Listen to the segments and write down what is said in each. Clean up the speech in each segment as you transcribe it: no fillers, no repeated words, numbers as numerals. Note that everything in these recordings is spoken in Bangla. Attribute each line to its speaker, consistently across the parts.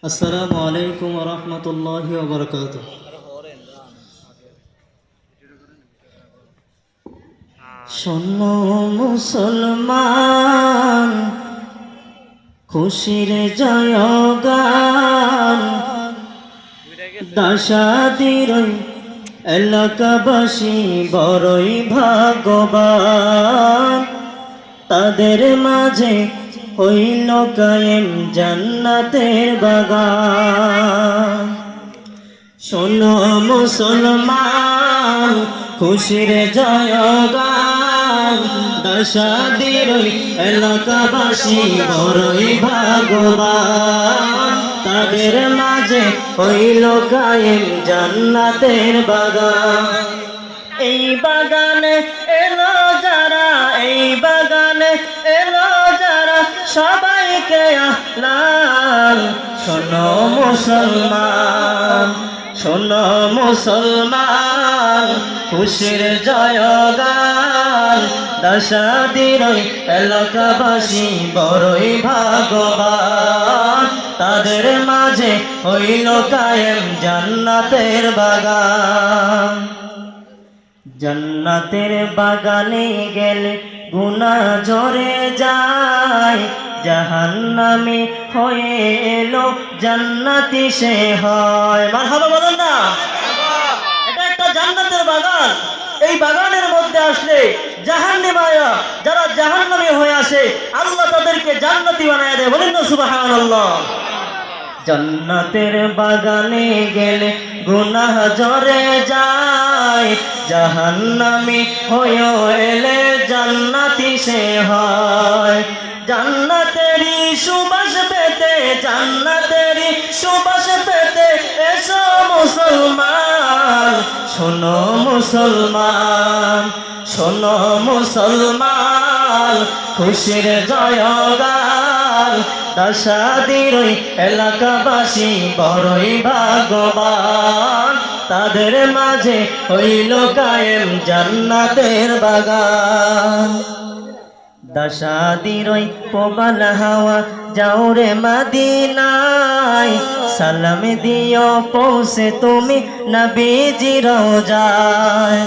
Speaker 1: আসসালামু আলাইকুম ওয়া রাহমাতুল্লাহি ওয়া বারাকাতুহু। শোনো মুসলমান, খুশির জয়গান, দাসাদির এলাকাবাসী বড়ই ভাগ্যবান। তাদের মাঝে হইল কায়েম জান্নাতের বাগান। শোনো মুসলমান, খুশির জয়গান, দাসাদির এলাকাবাসী বড়ই ভাগ্যবান। তাদের মাঝে হইল কায়েম জান্নাতের বাগান। এই বাগানে এলো যারা, এই বাগানে এলো যারা, সবাইকে আহলান। শোনো মুসলমান, শোনো মুসলমান, খুশির জয়গান, দাসাদির এলাকাবাসী বড়ই ভাগ্যবান। তাদের মাঝে হইল কায়েম জান্নাতের বাগান। জান্নাতের বাগানে গেলে গুনাহ ঝরে যায়, জাহান্নামী হয়ে এলো জান্নাতি সে হয়। মারহাবা বলেন না? এটা একটা জান্নাতের বাগান। এই বাগানের মধ্যে আসলে জাহান্নামীরা যারা জাহান্নামী হয়ে আসে, আল্লাহ তাদেরকে জান্নাতি বানায় দেয়। বলেন না সুবহানাল্লাহ? জান্নাতের বাগানে গেলে গুনাহ ঝরে যায়, জাহান্নামী হয়ে এলে জান্নাতি সে হয়। জান্নাতেরই সুবাস পেতে, জান্নাতেরই সুবাস পেতে এসো মুসলমান। শোনো মুসলমান, শোনো মুসলমান, খুশির জয়গান, দাসাদির এলাকাবাসী বড়ই ভাগ্যবান। তাদের মাঝে হইল কায়েম জান্নাতের বাগান। দাসাদির প্রবাল হাওয়া যাও রে মদিনায়, সালাম দিও পৌঁছে তুমি নবীজি রওজায়।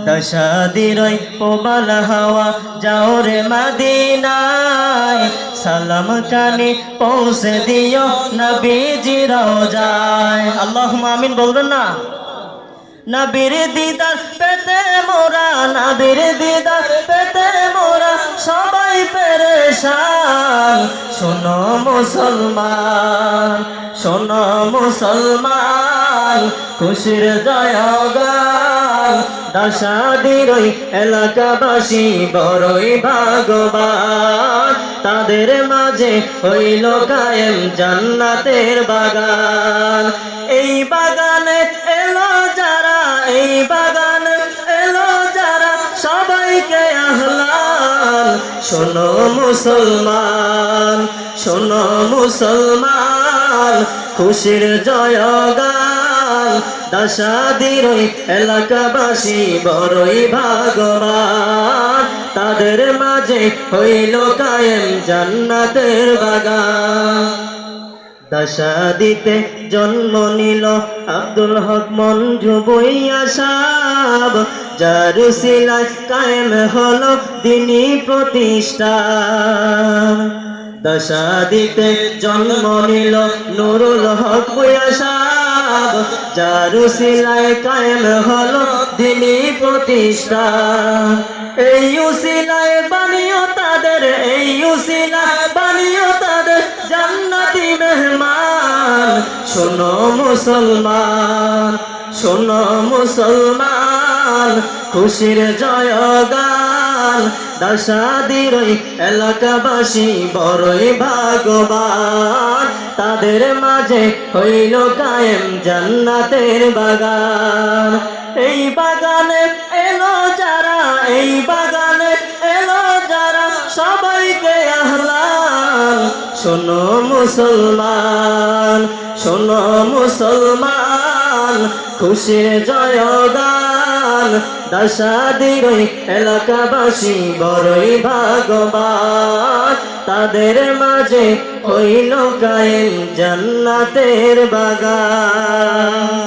Speaker 1: দাসাদির প্রবাল হাওয়া যাও রে মদিনায়, সালাম কানে পৌঁছে দিও নবীজি রওজায়। আল্লাহুম্মা আমিন বলবেন না? নবীর দিদার পেতে মোরা, নবীর দিদার পেতে মোরা সবাই পেরেশান। শোনো মুসলমান, শোনো মুসলমান, খুশির জয়গান, দাসাদির এলাকাবাসী বড়ই ভাগ্যবান। তাদের মাঝে হইল কায়েম জান্নাতের বাগান। এই বাগানে এলো যারা, এই বাগানে এলো যারা, সবাইকে আহলান। শোনো মুসলমান, শোনো মুসলমান, খুশির জয়গান, দাসাদির এলাকাবাসী বড়ই ভাগ্যবান। তাদের মাঝে হইল কায়েম জান্নাতের বাগান। দাসাদিতে জন্ম নিল আব্দুল হক মঞ্জু বইয়া সাব, যার উসিলায় কায়েম হলো দ্বীনি প্রতিষ্ঠান। দাসাদিতে জন্ম নিল নুরুল হক বইয়া সাব, যার উসিলায় কায়েম হলো দ্বীনি প্রতিষ্ঠান। এই উসিলায় বানিও তাদের, এই উসিলায় বানিও তাদের জান্নাতি মেহমান। শোনো মুসলমান, শোনো মুসলমান, খুশির জয়গান, দাসাদির এলাকাবাসী বড়ই ভাগ্যবান। তাদের মাঝে হইল কায়েম জান্নাতের বাগান। এই বাগানে এলো যারা, এই বাগানে এলো যারা, সবাইকে আহলান। শোনো মুসলমান, শোনো মুসলমান, খুশির জয়গান, দাসাদির এলাকাবাসী বড়ই ভাগ্যবান। তাদের মাঝে হইল কায়েম জান্নাতের বাগান।